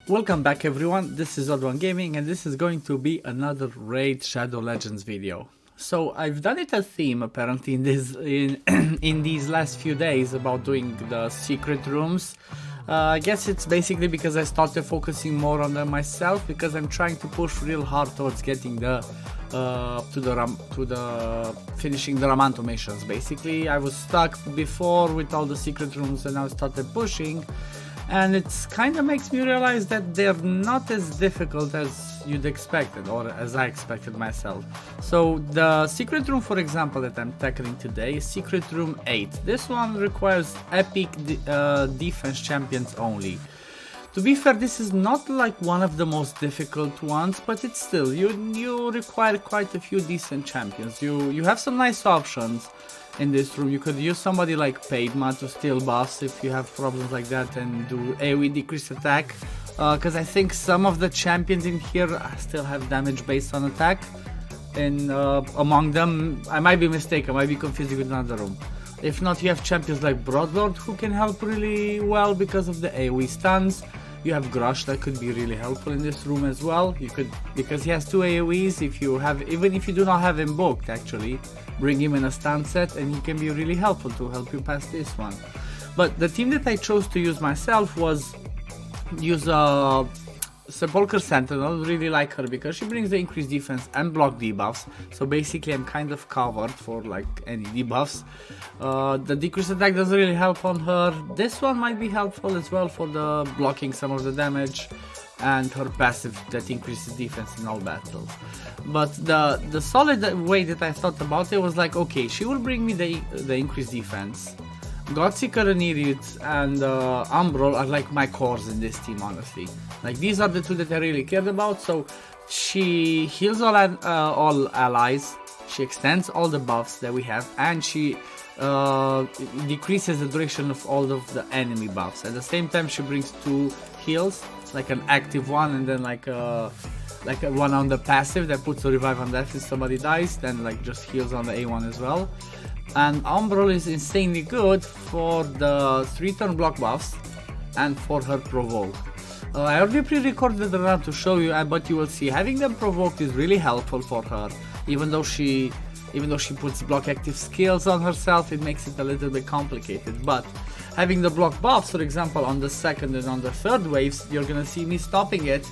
Welcome back everyone, this is OddOneGaming and this is going to be another Raid Shadow Legends video. So I've done it a theme apparently in in these last few days about doing the secret rooms. I guess it's basically because I started focusing more on them myself because I'm trying to push real hard towards getting the finishing the Ramanto missions. Basically I was stuck before with all the secret rooms and now I started pushing. And it kind of makes me realize that they're not as difficult as you'd expected, or as I expected myself. So the secret room, for example, that I'm tackling today is Secret Room 8. This one requires epic defense champions only. To be fair, this is not like one of the most difficult ones, but it's still, you require quite a few decent champions. You have some nice options in this room. You could use somebody like Padma to steal buffs if you have problems like that and do AoE decreased attack, because I think some of the champions in here still have damage based on attack, and among them, I might be mistaken, I might be confusing with another room. If not, you have champions like Broadlord who can help really well because of the AoE stuns. You have Grush that could be really helpful in this room as well. You could, because he has two AoEs, even if you do not have him booked actually, bring him in a stun set and he can be really helpful to help you pass this one. But the team that I chose to use myself was use a Sepulchre Sentinel. Really like her because she brings the increased defense and block debuffs, so basically I'm kind of covered for like any debuffs. The decreased attack doesn't really help on her. This one might be helpful as well for the blocking some of the damage, and her passive that increases defense in all battles. But the solid way that I thought about it was like, okay, she will bring me the increased defense. Godseeker and Irid and Umbral are like my cores in this team, honestly. Like, these are the two that I really cared about. So she heals all allies, she extends all the buffs that we have, and she decreases the duration of all of the enemy buffs. At the same time, she brings two heals, like an active one and then like a one on the passive that puts a revive on death if somebody dies, then like just heals on the A1 as well. And Umbral is insanely good for the 3-turn block buffs and for her provoke. I already pre-recorded the run to show you, but you will see having them provoked is really helpful for her. Even though she puts block active skills on herself, it makes it a little bit complicated. But having the block buffs, for example, on the second and on the third waves, you're gonna see me stopping it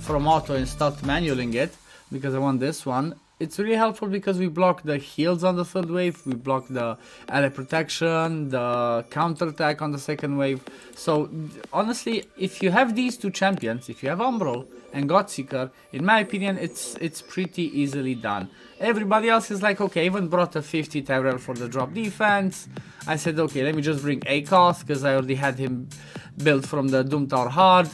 from auto and start manualing it because I want this one. It's really helpful because we block the heals on the third wave, we block the ally protection, the counter attack on the second wave. So honestly, if you have these two champions, if you have Umbral and Godseeker, in my opinion, it's pretty easily done. Everybody else is like, okay, I even brought a 50 Tyrell for the drop defense. I said, okay, let me just bring Akoth because I already had him built from the Doom Tower Hard.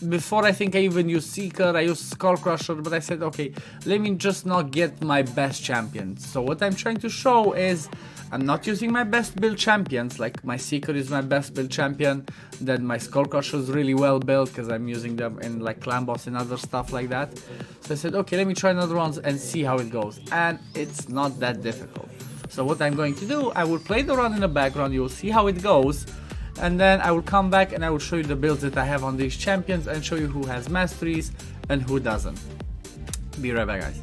Before I think I even used Seeker, I used Skullcrusher, but I said, okay, let me just not get my best champions. So what I'm trying to show is I'm not using my best build champions, like my Seeker is my best build champion, then my Skullcrusher is really well built because I'm using them in like clan boss and other stuff like that. So I said, okay, let me try another ones and see how it goes. And it's not that difficult. So what I'm going to do, I will play the run in the background, you will see how it goes. And then I will come back and I will show you the builds that I have on these champions and show you who has masteries and who doesn't. Be right back, guys.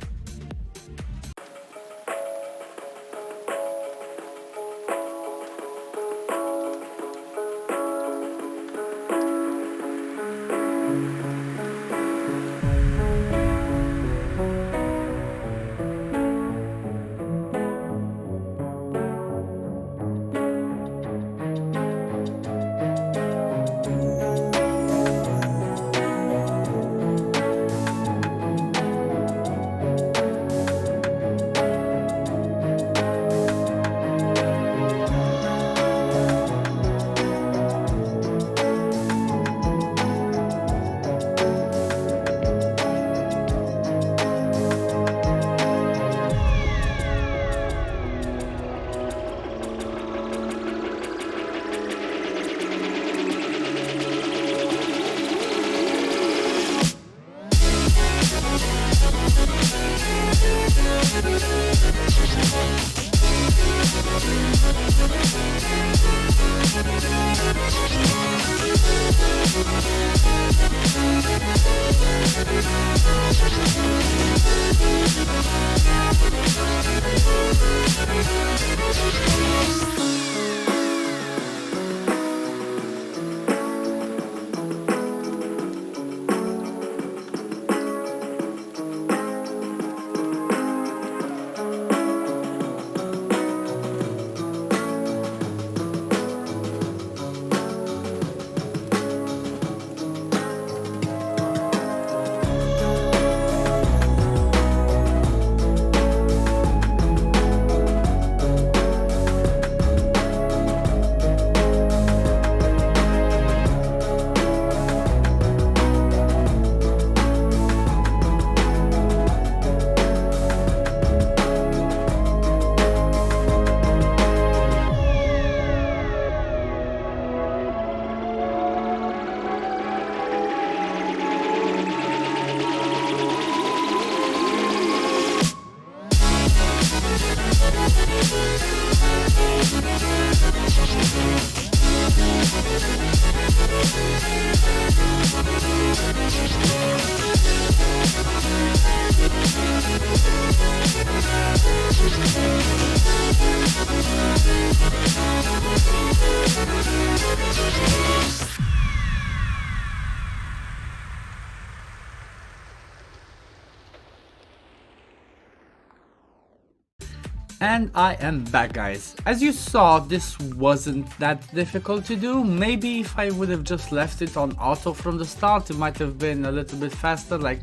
And I am back, guys. As you saw, this wasn't that difficult to do. Maybe if I would have just left it on auto from the start, it might have been a little bit faster, like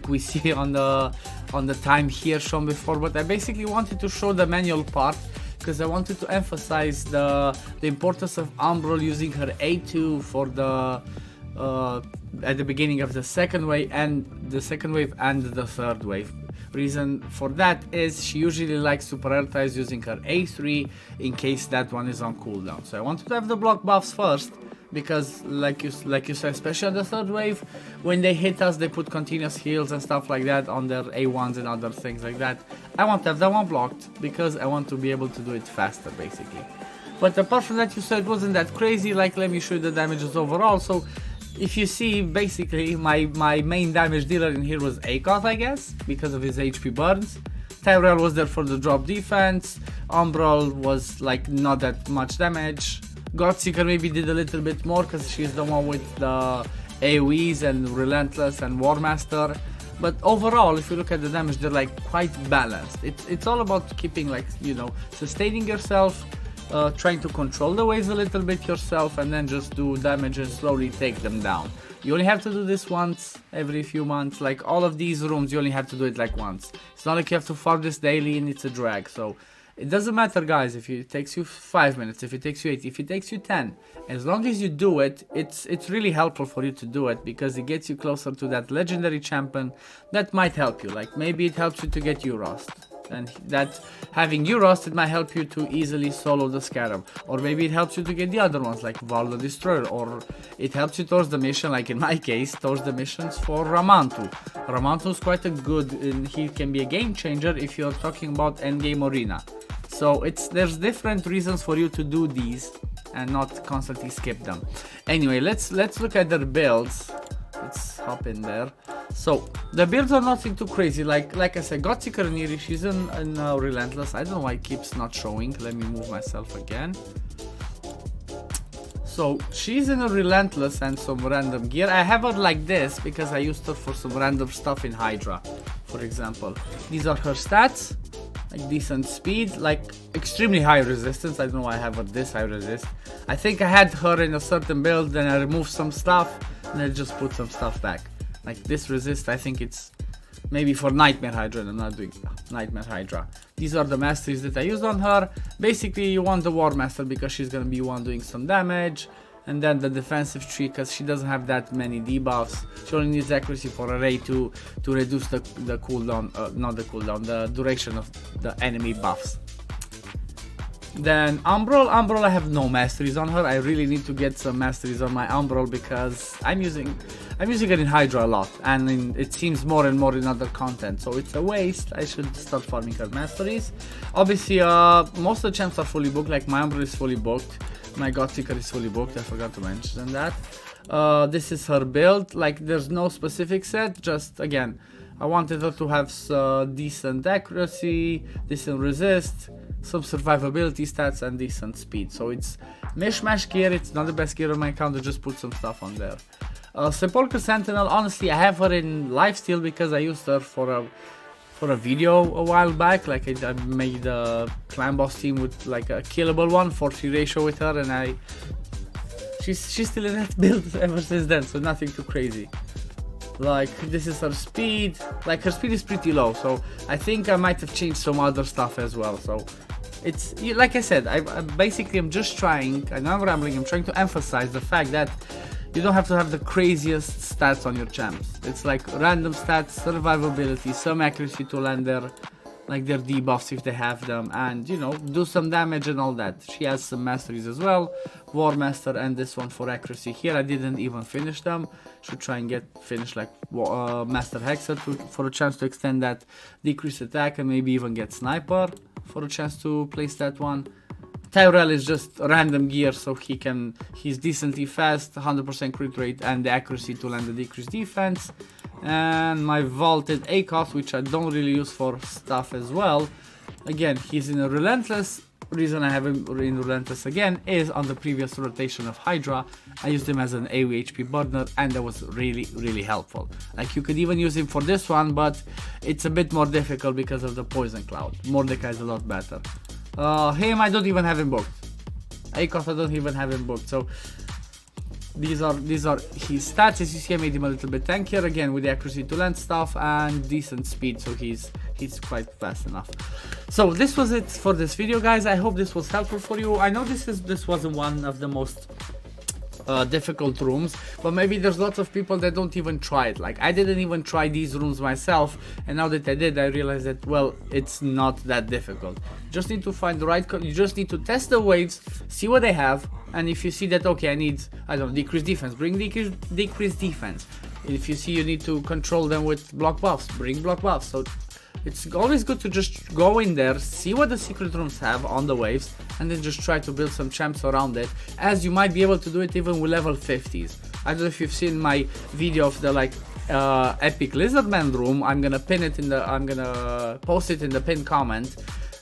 we see on the time here shown before. But I basically wanted to show the manual part because I wanted to emphasize the importance of Umbral using her A2 for the at the beginning of the second wave and the third wave. Reason for that is she usually likes to prioritize using her A3 in case that one is on cooldown. So I wanted to have the block buffs first because like you said, especially on the third wave, when they hit us they put continuous heals and stuff like that on their A1s and other things like that. I want to have that one blocked because I want to be able to do it faster basically. But apart from that, you said it wasn't that crazy. Like, let me show you the damages overall. So if you see, basically my main damage dealer in here was Acoth, I guess, because of his HP burns. Tyrell was there for the drop defense. Umbral was like not that much damage. Godseeker maybe did a little bit more because she's the one with the AoEs and Relentless and War Master. But overall, if you look at the damage, they're like quite balanced. It's all about keeping, like, you know, sustaining yourself, trying to control the waves a little bit yourself, and then just do damage and slowly take them down. You only have to do this once every few months. Like all of these rooms, you only have to do it like once. It's not like you have to farm this daily and it's a drag. So it doesn't matter, guys, if it takes you 5 minutes, if it takes you 8, if it takes you 10. As long as you do it, it's really helpful for you to do it because it gets you closer to that legendary champion that might help you. Like maybe it helps you to get Euros. And that having Euros, it might help you to easily solo the Scarab, or maybe it helps you to get the other ones like Val the Destroyer, or it helps you towards the mission, like in my case, towards the missions for Ramantu. Ramantu is quite a good, he can be a game changer if you're talking about endgame arena. So there's different reasons for you to do these and not constantly skip them. Anyway, let's look at their builds. Let's hop in there. So the builds are nothing too crazy. Like I said, Godseeker Niri, she's in Relentless. I don't know why it keeps not showing. Let me move myself again. So she's in a Relentless and some random gear. I have her like this because I used her for some random stuff in Hydra, for example. These are her stats. Like decent speed, like extremely high resistance. I don't know why I have her this high resist. I think I had her in a certain build, then I removed some stuff and I just put some stuff back. Like this resist, I think it's maybe for Nightmare Hydra, and I'm not doing Nightmare Hydra. These are the masteries that I used on her. Basically, you want the War Master because she's gonna be one doing some damage. And then the defensive tree because she doesn't have that many debuffs. She only needs accuracy for her A2 to reduce the cooldown, not the cooldown, the duration of the enemy buffs. Then Umbral, I have no masteries on her. I really need to get some masteries on my Umbral because I'm using it in Hydra a lot, and it seems more and more in other content, so it's a waste. I should start farming her masteries. Obviously, most of the champs are fully booked. Like my Umbral is fully booked. My Godseeker is fully booked, I forgot to mention that. This is her build. Like there's no specific set, just again, I wanted her to have decent accuracy, decent resist, some survivability stats and decent speed. So it's mishmash gear, it's not the best gear on my account, I just put some stuff on there. Sepulchre Sentinel, honestly I have her in lifesteal because I used her for a video a while back. Like I made a clan boss team with like a killable 1-4-3 ratio with her, and she's still in that build ever since then, so nothing too crazy. Like this is her speed. Like her speed is pretty low, so I think I might have changed some other stuff as well. So it's like I said, I'm just trying, I know I'm rambling, I'm trying to emphasize the fact that you don't have to have the craziest stats on your champs. It's like random stats, survivability, some accuracy to land their debuffs if they have them, and you know, do some damage and all that. She has some masteries as well, War Master and this one for accuracy. Here I didn't even finish them. Should try and finish like Master Hexer for a chance to extend that decrease attack, and maybe even get Sniper for a chance to place that one. Tyrell is just random gear, so he's decently fast, 100% crit rate, and the accuracy to land the decreased defense. And my vaulted ACOS, which I don't really use for stuff as well. Again, he's in a relentless. Reason I have him in relentless again is on the previous rotation of Hydra. I used him as an AoE HP burner, and that was really helpful. Like, you could even use him for this one, but it's a bit more difficult because of the poison cloud. Mordecai is a lot better. Him, I don't even have him booked. ACOS, I don't even have him booked. So these are his stats. As you see, I made him a little bit tankier again with the accuracy to land stuff and decent speed, so he's quite fast enough. So this was it for this video, guys. I hope this was helpful for you. I know this wasn't one of the most difficult rooms, but maybe there's lots of people that don't even try it. Like, I didn't even try these rooms myself, and now that I did, I realized that, well, it's not that difficult. Just need to find the right you just need to test the waves, see what they have, and if you see that, okay, I need, I don't know, decreased defense, bring decreased defense. If you see you need to control them with block buffs, bring block buffs. So it's always good to just go in there, see what the secret rooms have on the waves, and then just try to build some champs around it, as you might be able to do it even with level 50s. I don't know if you've seen my video of the epic lizardman room. I'm gonna post it in the pinned comment,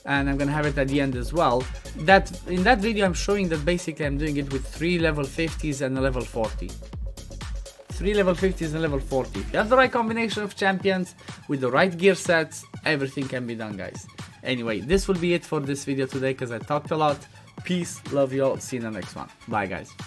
and I'm gonna have it at the end as well. In that video I'm showing that basically I'm doing it with 3 level 50s and a level 40. 3 level 50s and level 40. If you have the right combination of champions with the right gear sets, everything can be done, guys. Anyway, this will be it for this video today, because I talked a lot. Peace, love you all, see you in the next one. Bye, guys.